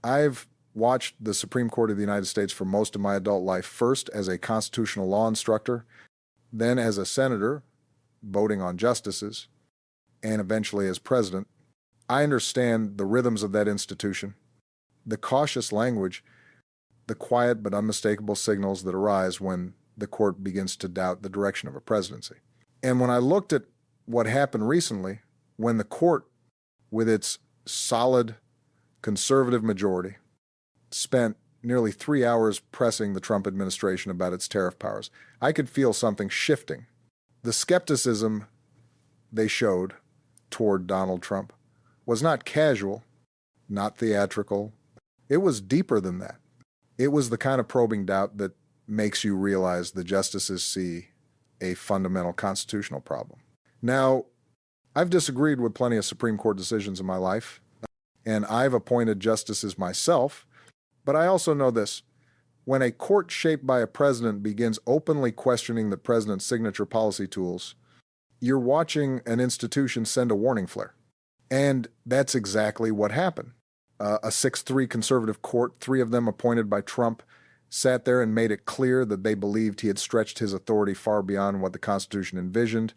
I've watched the Supreme Court of the United States for most of my adult life, first as a constitutional law instructor, then as a senator voting on justices, and eventually as president. I understand the rhythms of that institution, the cautious language, the quiet but unmistakable signals that arise when the court begins to doubt the direction of a presidency. And when I looked at what happened recently, when the court, with its solid conservative majority, spent nearly 3 hours pressing the Trump administration about its tariff powers, I could feel something shifting. The skepticism they showed toward Donald Trump was not casual, not theatrical. It was deeper than that. It was the kind of probing doubt that makes you realize the justices see a fundamental constitutional problem. Now, I've disagreed with plenty of Supreme Court decisions in my life, and I've appointed justices myself, but I also know this. When a court shaped by a president begins openly questioning the president's signature policy tools, you're watching an institution send a warning flare. And that's exactly what happened. A 6-3 conservative court, 3 of them appointed by Trump, sat there and made it clear that they believed he had stretched his authority far beyond what the Constitution envisioned.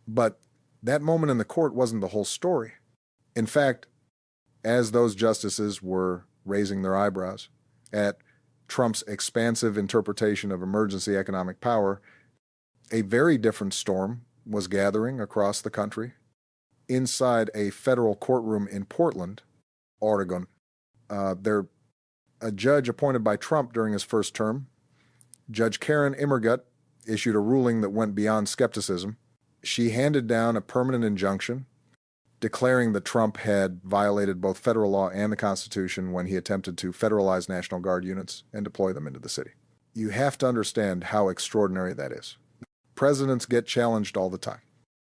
But that moment in the court wasn't the whole story. In fact, as those justices were raising their eyebrows at Trump's expansive interpretation of emergency economic power, a very different storm was gathering across the country. Inside a federal courtroom in Portland, Oregon, a judge appointed by Trump during his first term, Judge Karen IMMERGUT, issued a ruling that went beyond skepticism. She handed down a permanent injunction declaring that Trump had violated both federal law and the Constitution when he attempted to federalize National Guard units and deploy them into the city. You have to understand how extraordinary that is. Presidents get challenged all the time.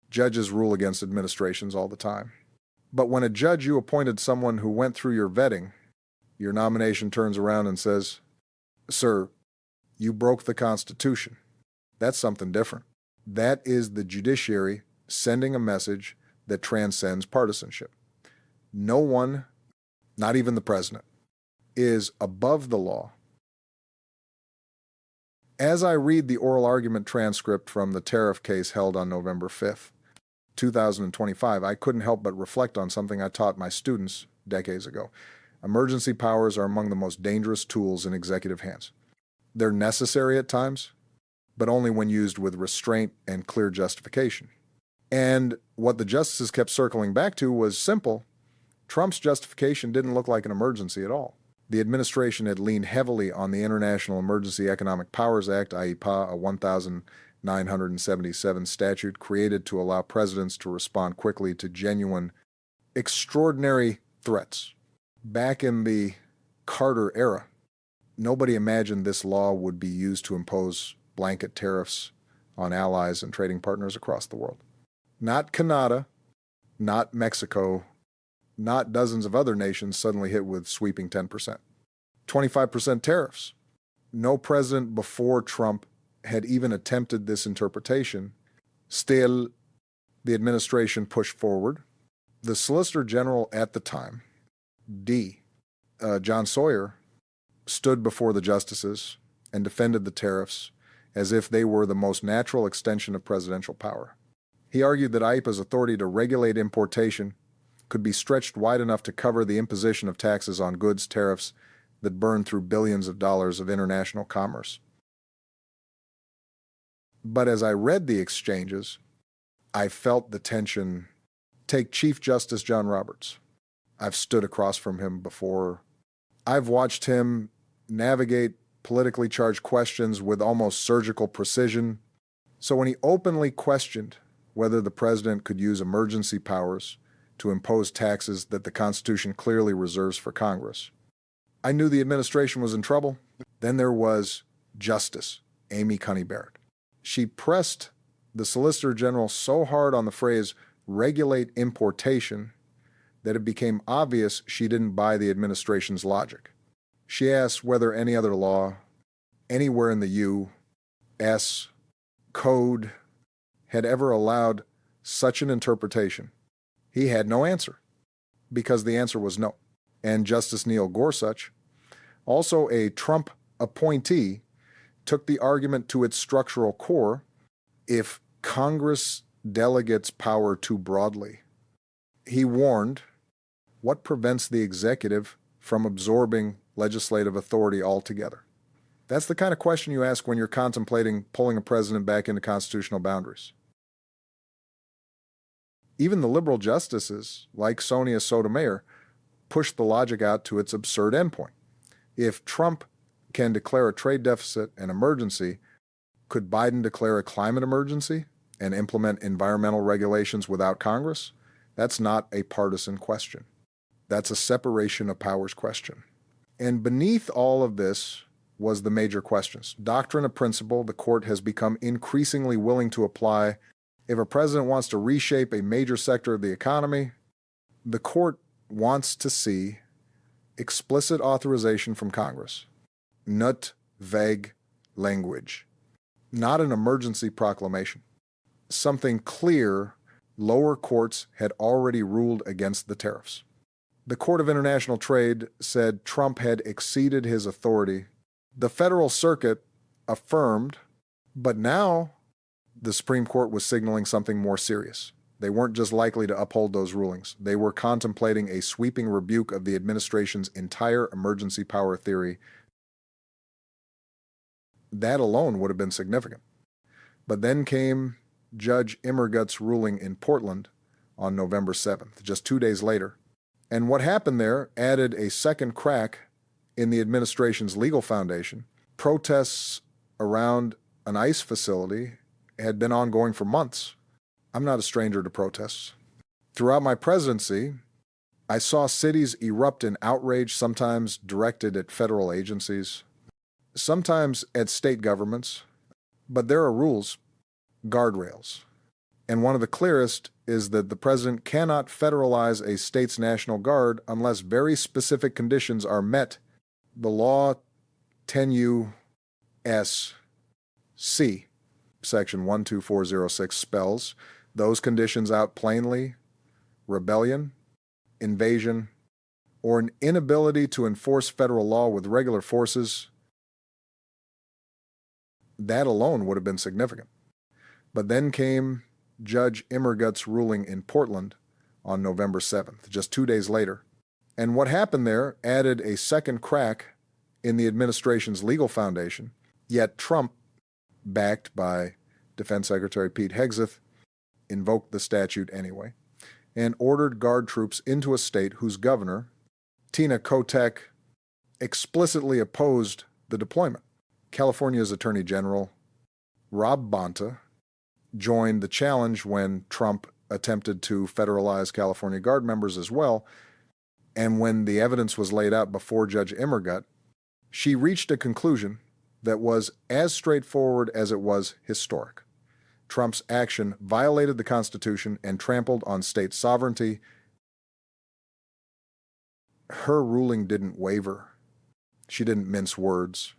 Judges rule against administrations all the time. But when a judge you appointed someone who went through your vetting, your nomination turns around and says, "Sir, you broke the Constitution." That's something different. That is the judiciary sending a message that transcends partisanship. No one, not even the president, is above the law. As I read the oral argument transcript from the tariff case held on November 5th, 2025, I couldn't help but reflect on something I taught my students decades ago. Emergency powers are among the most dangerous tools in executive hands. They're necessary at times, but only when used with restraint and clear justification. And what the justices kept circling back to was simple. Trump's justification didn't look like an emergency at all. The administration had leaned heavily on the International Emergency Economic Powers Act, IEPA, a 1977 statute created to allow presidents to respond quickly to genuine, extraordinary threats. Back in the Carter era, nobody imagined this law would be used to impose blanket tariffs on allies and trading partners across the world. Not Canada, not Mexico, not dozens of other nations suddenly hit with sweeping 10%. 25% tariffs. No president before Trump had even attempted this interpretation. Still, the administration pushed forward. The Solicitor General at the time, John Sawyer, stood before the justices and defended the tariffs as if they were the most natural extension of presidential power. He argued that IEPA's authority to regulate importation could be stretched wide enough to cover the imposition of taxes on goods tariffs that burn through billions of dollars of international commerce. But as I read the exchanges, I felt the tension. Take Chief Justice John Roberts. I've stood across from him before. I've watched him navigate politically charged questions with almost surgical precision. So when he openly questioned whether the president could use emergency powers to impose taxes that the Constitution clearly reserves for Congress, I knew the administration was in trouble. Then there was Justice Amy Coney Barrett. She pressed the Solicitor General so hard on the phrase regulate importation that it became obvious she didn't buy the administration's logic. She asked whether any other law, anywhere in the U.S. Code, had ever allowed such an interpretation. He had no answer. because the answer was no. And Justice Neil Gorsuch, also a Trump appointee, took the argument to its structural core. If Congress delegates power too broadly, he warned, what prevents the executive from absorbing legislative authority altogether? That's the kind of question you ask when you're contemplating pulling a president back into constitutional boundaries. Even the liberal justices, like Sonia Sotomayor, pushed the logic out to its absurd endpoint. If Trump can declare a trade deficit an emergency, could Biden declare a climate emergency and implement environmental regulations without Congress? That's not a partisan question. That's a separation of powers question. And beneath all of this was the major questions. Doctrine of principle, the court has become increasingly willing to apply. If a president wants to reshape a major sector of the economy, the court wants to see explicit authorization from Congress, not vague language, not an emergency proclamation. Something clear. Lower courts had already ruled against the tariffs. The Court of International Trade said Trump had exceeded his authority. The Federal Circuit affirmed, but now the Supreme Court was signaling something more serious. They weren't just likely to uphold those rulings. They were contemplating a sweeping rebuke of the administration's entire emergency power theory. That alone would have been significant. But then came Judge IMMERGUT's ruling in Portland on November 7th, just 2 days later. And what happened there added a second crack in the administration's legal foundation. Protests around an ICE facility had been ongoing for months. I'm not a stranger to protests. Throughout my presidency, I saw cities erupt in outrage, sometimes directed at federal agencies, sometimes at state governments. But there are rules, guardrails. And one of the clearest is that the president cannot federalize a state's National Guard unless very specific conditions are met. The law 10 U.S.C. Section 12406 spells those conditions out plainly: rebellion, invasion, or an inability to enforce federal law with regular forces. That alone would have been significant. But then came Judge IMMERGUT's ruling in Portland on November 7th, just 2 days later. And what happened there added a second crack in the administration's legal foundation. Yet Trump, backed by Defense Secretary Pete Hegseth, invoked the statute anyway and ordered Guard troops into a state whose governor, Tina Kotek, explicitly opposed the deployment. California's Attorney General, Rob Bonta, joined the challenge when Trump attempted to federalize California Guard members as well. And when the evidence was laid out before Judge IMMERGUT, she reached a conclusion that was as straightforward as it was historic. Trump's action violated the Constitution and trampled on state sovereignty. Her ruling didn't waver. She didn't mince words.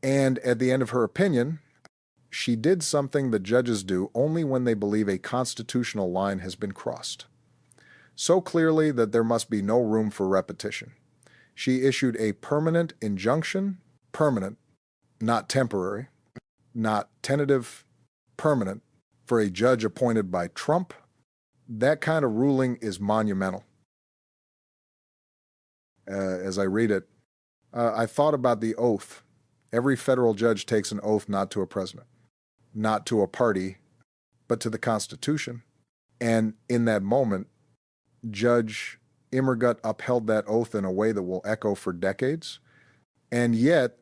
And at the end of her opinion, she did something that judges do only when they believe a constitutional line has been crossed, so clearly that there must be no room for repetition. She issued a permanent injunction, permanent, not temporary, not tentative, permanent, for a judge appointed by Trump. That kind of ruling is monumental. As I read it, I thought about the oath. Every federal judge takes an oath not to a president, not to a party, but to the Constitution. And in that moment, Judge IMMERGUT upheld that oath in a way that will echo for decades. And yet,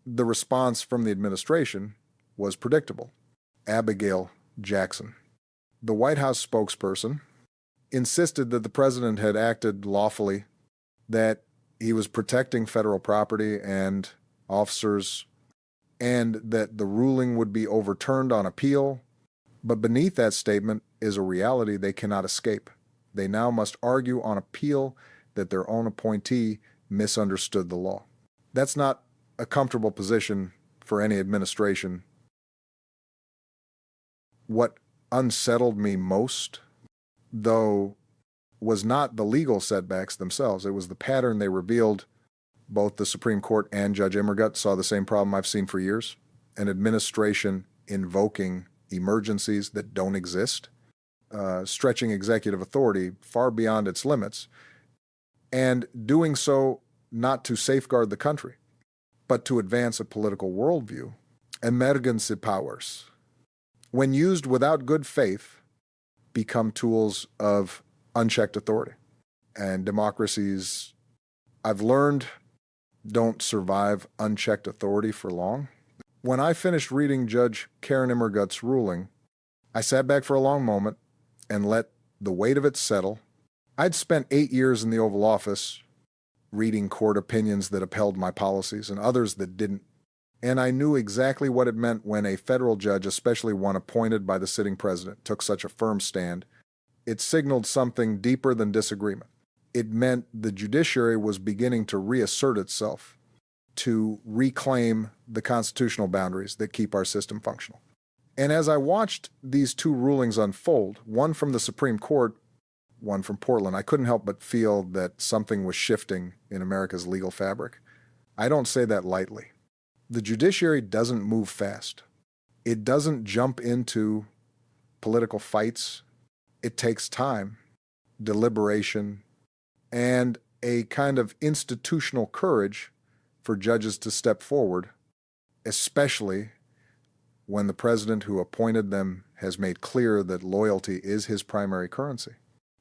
the response from the administration was predictable. Abigail Jackson, the White House spokesperson, insisted that the president had acted lawfully, that he was protecting federal property and officers, and that the ruling would be overturned on appeal. But beneath that statement is a reality they cannot escape. They now must argue on appeal that their own appointee misunderstood the law. That's not a comfortable position for any administration. What unsettled me most, though was not the legal setbacks themselves. It was the pattern they revealed. Both the Supreme Court and Judge IMMERGUT saw the same problem I've seen for years: an administration invoking emergencies that don't exist, stretching executive authority far beyond its limits, and doing so not to safeguard the country, but to advance a political worldview. Emergency powers, when used without good faith, become tools of unchecked authority. And democracies, I've learned, don't survive unchecked authority for long. When I finished reading Judge Karen IMMERGUT's ruling, I sat back for a long moment and let the weight of it settle. I'd spent 8 years in the Oval Office reading court opinions that upheld my policies and others that didn't. And I knew exactly what it meant when a federal judge, especially one appointed by the sitting president, took such a firm stand. It signaled something deeper than disagreement. It meant the judiciary was beginning to reassert itself, to reclaim the constitutional boundaries that keep our system functional. And as I watched these two rulings unfold, one from the Supreme Court, one from Portland, I couldn't help but feel that something was shifting in America's legal fabric. I don't say that lightly. The judiciary doesn't move fast. It doesn't jump into political fights. It takes time, deliberation, and a kind of institutional courage for judges to step forward, especially when the president who appointed them has made clear that loyalty is his primary currency.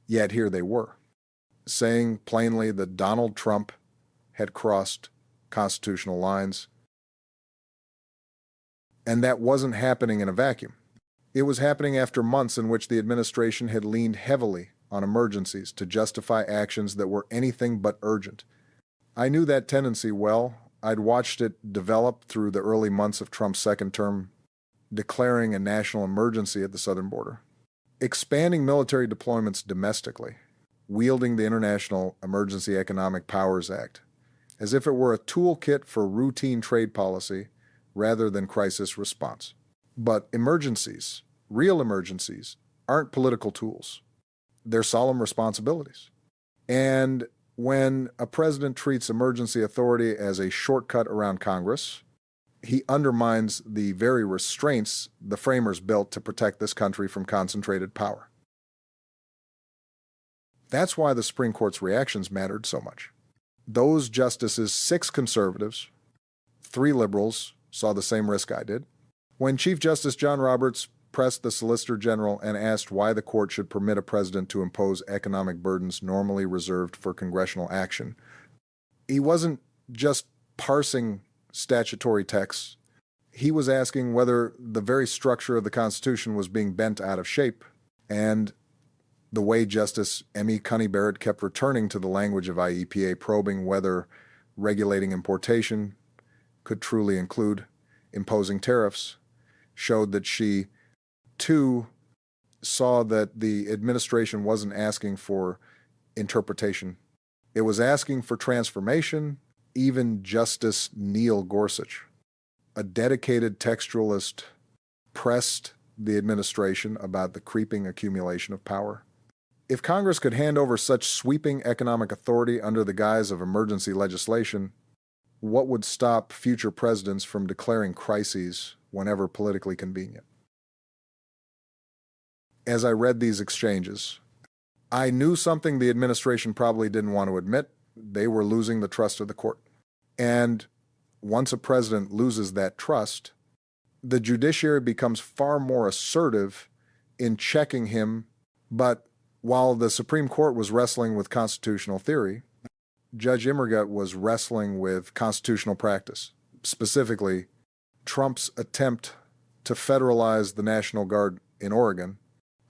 Yet here they were, saying plainly that Donald Trump had crossed constitutional lines. And that wasn't happening in a vacuum. It was happening after months in which the administration had leaned heavily on emergencies to justify actions that were anything but urgent. I knew that tendency well. I'd watched it develop through the early months of Trump's second term, declaring a national emergency at the southern border, expanding military deployments domestically, wielding the International Emergency Economic Powers Act, as if it were a toolkit for routine trade policy rather than crisis response. But emergencies, real emergencies, aren't political tools. They're solemn responsibilities. And when a president treats emergency authority as a shortcut around Congress, he undermines the very restraints the framers built to protect this country from concentrated power. That's why the Supreme Court's reactions mattered so much. Those justices, 6 conservatives, 3 liberals, saw the same risk I did. When Chief Justice John Roberts pressed the Solicitor General and asked why the court should permit a president to impose economic burdens normally reserved for congressional action, he wasn't just parsing statutory texts. He was asking whether the very structure of the Constitution was being bent out of shape. And the way Justice M.E. Coney Barrett kept returning to the language of IEPA, probing whether regulating importation could truly include imposing tariffs, showed that she, too, saw that the administration wasn't asking for interpretation. It was asking for transformation. Even Justice Neil Gorsuch, a dedicated textualist, pressed the administration about the creeping accumulation of power. If Congress could hand over such sweeping economic authority under the guise of emergency legislation, what would stop future presidents from declaring crises whenever politically convenient? As I read these exchanges, I knew something the administration probably didn't want to admit. They were losing the trust of the court. And once a president loses that trust, the judiciary becomes far more assertive in checking him. But while the Supreme Court was wrestling with constitutional theory, Judge IMMERGUT was wrestling with constitutional practice, specifically Trump's attempt to federalize the National Guard in Oregon.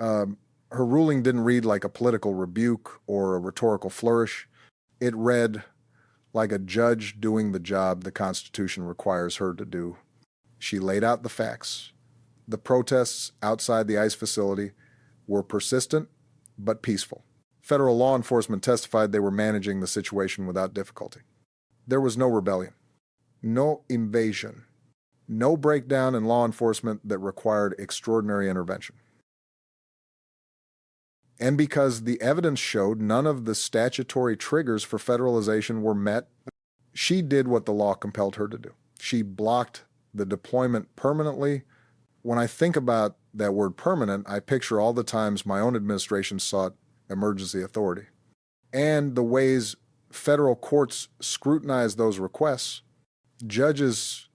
Her ruling didn't read like a political rebuke or a rhetorical flourish. It read like a judge doing the job the Constitution requires her to do. She laid out the facts. The protests outside the ICE facility were persistent but peaceful. Federal law enforcement testified they were managing the situation without difficulty. There was no rebellion, no invasion, no breakdown in law enforcement that required extraordinary intervention. And because the evidence showed none of the statutory triggers for federalization were met, she did what the law compelled her to do. She blocked the deployment permanently. When I think about that word permanent, I picture all the times my own administration sought emergency authority and the ways federal courts scrutinize those requests. Judges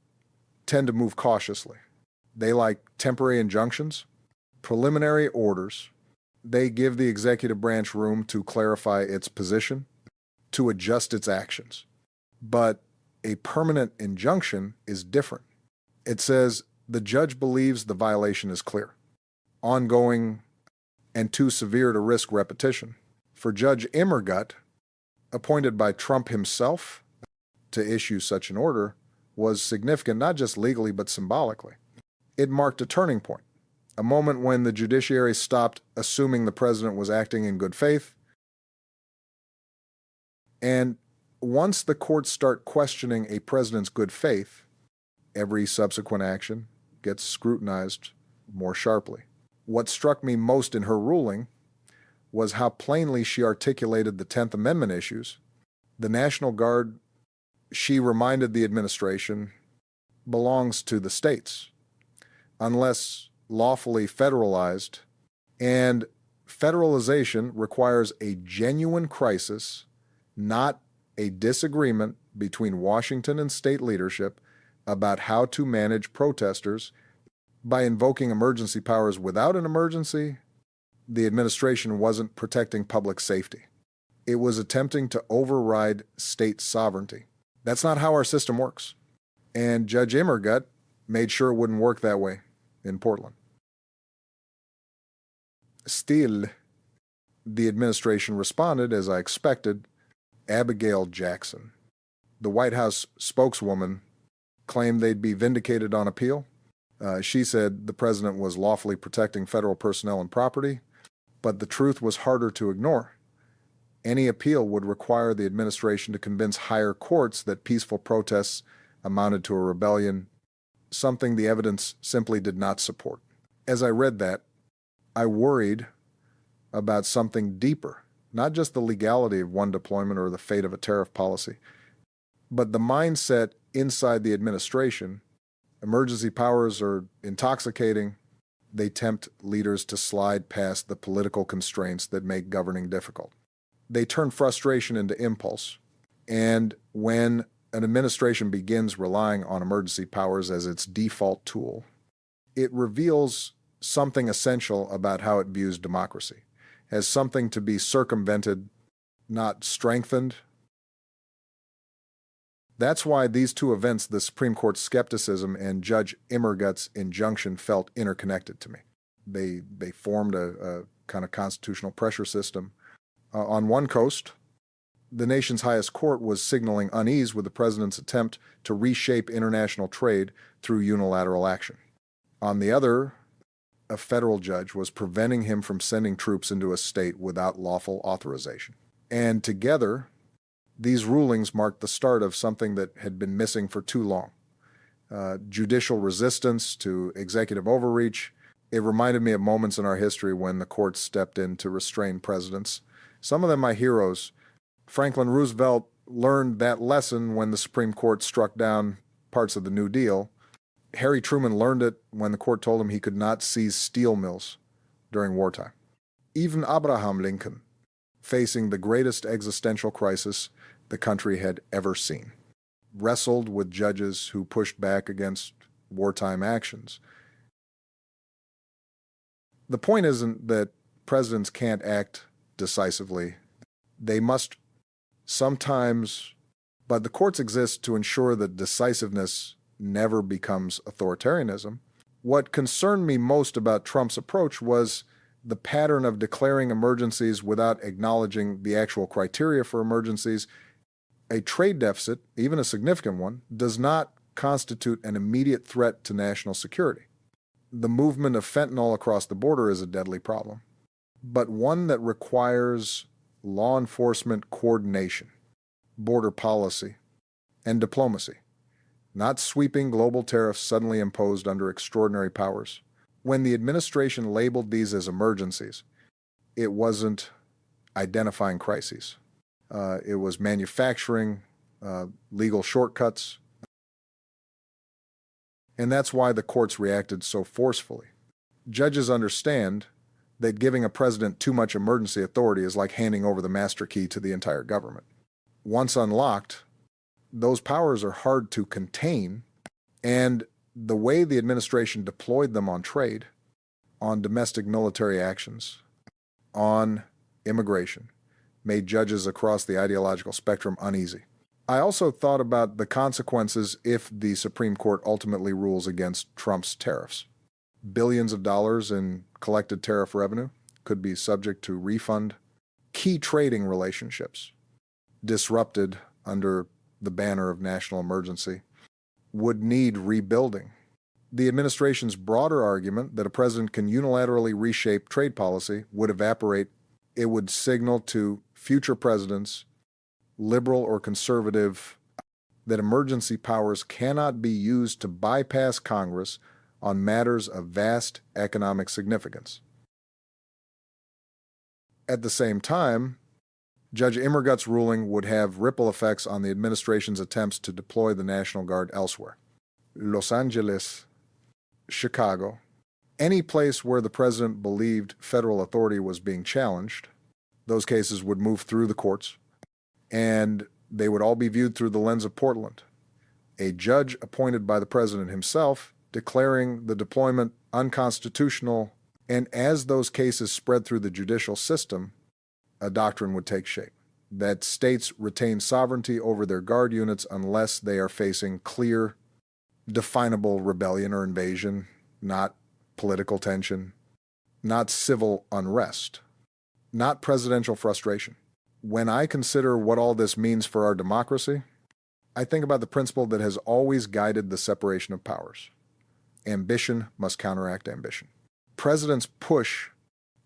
tend to move cautiously. They like temporary injunctions, preliminary orders. They give the executive branch room to clarify its position, to adjust its actions. But a permanent injunction is different. It says the judge believes the violation is clear, ongoing, and too severe to risk repetition. For Judge IMMERGUT, appointed by Trump himself to issue such an order, was significant not just legally but symbolically. It marked a turning point, a moment when the judiciary stopped assuming the president was acting in good faith. And once the courts start questioning a president's good faith, every subsequent action gets scrutinized more sharply. What struck me most in her ruling was how plainly she articulated the 10th Amendment issues. The National Guard, she reminded the administration, belongs to the states, unless lawfully federalized, and federalization requires a genuine crisis, not a disagreement between Washington and state leadership about how to manage protesters. By invoking emergency powers without an emergency, the administration wasn't protecting public safety. It was attempting to override state sovereignty. That's not how our system works. And Judge IMMERGUT made sure it wouldn't work that way in Portland. Still, the administration responded, as I expected. Abigail Jackson, the White House spokeswoman, claimed they'd be vindicated on appeal. She said the president was lawfully protecting federal personnel and property, but the truth was harder to ignore. Any appeal would require the administration to convince higher courts that peaceful protests amounted to a rebellion, something the evidence simply did not support. As I read that, I worried about something deeper, not just the legality of one deployment or the fate of a tariff policy, but the mindset inside the administration. Emergency powers are intoxicating. They tempt leaders to slide past the political constraints that make governing difficult. They turn frustration into impulse. And when an administration begins relying on emergency powers as its default tool, it reveals something essential about how it views democracy, as something to be circumvented, not strengthened. That's why these two events, the Supreme Court's skepticism and Judge IMMERGUT's injunction, felt interconnected to me. They formed a kind of constitutional pressure system. On one coast, the nation's highest court was signaling unease with the president's attempt to reshape international trade through unilateral action. On the other, a federal judge was preventing him from sending troops into a state without lawful authorization. And together, these rulings marked the start of something that had been missing for too long. Judicial resistance to executive overreach. It reminded me of moments in our history when the courts stepped in to restrain presidents. Some of them my heroes. Franklin Roosevelt learned that lesson when the Supreme Court struck down parts of the New Deal. Harry Truman learned it when the court told him he could not seize steel mills during wartime. Even Abraham Lincoln, facing the greatest existential crisis the country had ever seen, wrestled with judges who pushed back against wartime actions. The point isn't that presidents can't act decisively. They must sometimes, but the courts exist to ensure that decisiveness never becomes authoritarianism. What concerned me most about Trump's approach was the pattern of declaring emergencies without acknowledging the actual criteria for emergencies. A trade deficit, even a significant one, does not constitute an immediate threat to national security. The movement of fentanyl across the border is a deadly problem, but one that requires law enforcement coordination, border policy, and diplomacy, not sweeping global tariffs suddenly imposed under extraordinary powers. When the administration labeled these as emergencies, it wasn't identifying crises. It was manufacturing legal shortcuts. And that's why the courts reacted so forcefully. Judges understand that giving a president too much emergency authority is like handing over the master key to the entire government. Once unlocked, those powers are hard to contain, and the way the administration deployed them on trade, on domestic military actions, on immigration, made judges across the ideological spectrum uneasy. I also thought about the consequences if the Supreme Court ultimately rules against Trump's tariffs. Billions of dollars in collected tariff revenue could be subject to refund. Key trading relationships, disrupted under the banner of national emergency, would need rebuilding. The administration's broader argument that a president can unilaterally reshape trade policy would evaporate. It would signal to future presidents, liberal or conservative, that emergency powers cannot be used to bypass Congress on matters of vast economic significance. At the same time, Judge IMMERGUT's ruling would have ripple effects on the administration's attempts to deploy the National Guard elsewhere. Los Angeles, Chicago, any place where the president believed federal authority was being challenged, those cases would move through the courts, and they would all be viewed through the lens of Portland. A judge appointed by the president himself declaring the deployment unconstitutional, and as those cases spread through the judicial system, a doctrine would take shape that states retain sovereignty over their guard units unless they are facing clear, definable rebellion or invasion, not political tension, not civil unrest, not presidential frustration. When I consider what all this means for our democracy, I think about the principle that has always guided the separation of powers. Ambition must counteract ambition. Presidents push,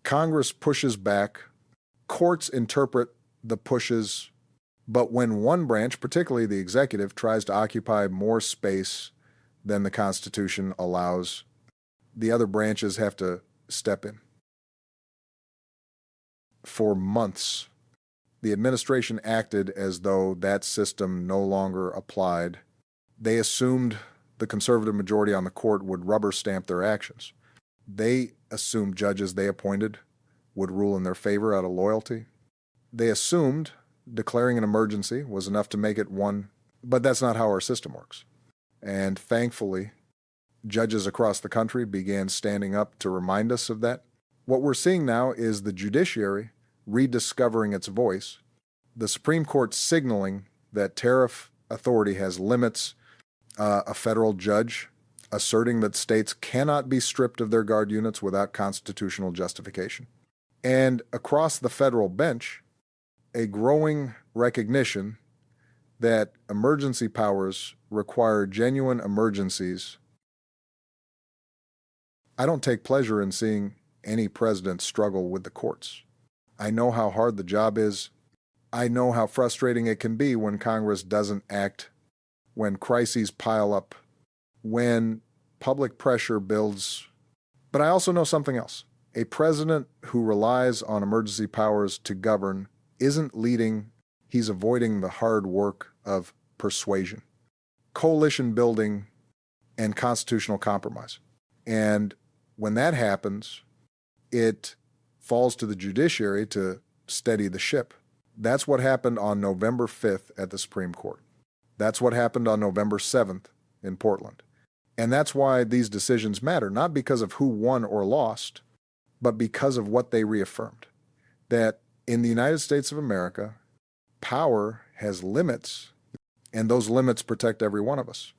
Congress pushes back, courts interpret the pushes, but when one branch, particularly the executive, tries to occupy more space than the Constitution allows, the other branches have to step in. For months, the administration acted as though that system no longer applied. They assumed the conservative majority on the court would rubber stamp their actions. They assumed judges they appointed would rule in their favor out of loyalty. They assumed declaring an emergency was enough to make it one, but that's not how our system works. And thankfully, judges across the country began standing up to remind us of that. What we're seeing now is the judiciary rediscovering its voice, the Supreme Court signaling that tariff authority has limits, a federal judge asserting that states cannot be stripped of their guard units without constitutional justification. And across the federal bench, a growing recognition that emergency powers require genuine emergencies. I don't take pleasure in seeing any president struggle with the courts. I know how hard the job is. I know how frustrating it can be when Congress doesn't act, when crises pile up, when public pressure builds. But I also know something else. A president who relies on emergency powers to govern isn't leading, he's avoiding the hard work of persuasion, coalition building, and constitutional compromise. And when that happens, it falls to the judiciary to steady the ship. That's what happened on November 5th at the Supreme Court. That's what happened on November 7th in Portland. And that's why these decisions matter, not because of who won or lost, but because of what they reaffirmed. That in the United States of America, power has limits, and those limits protect every one of us.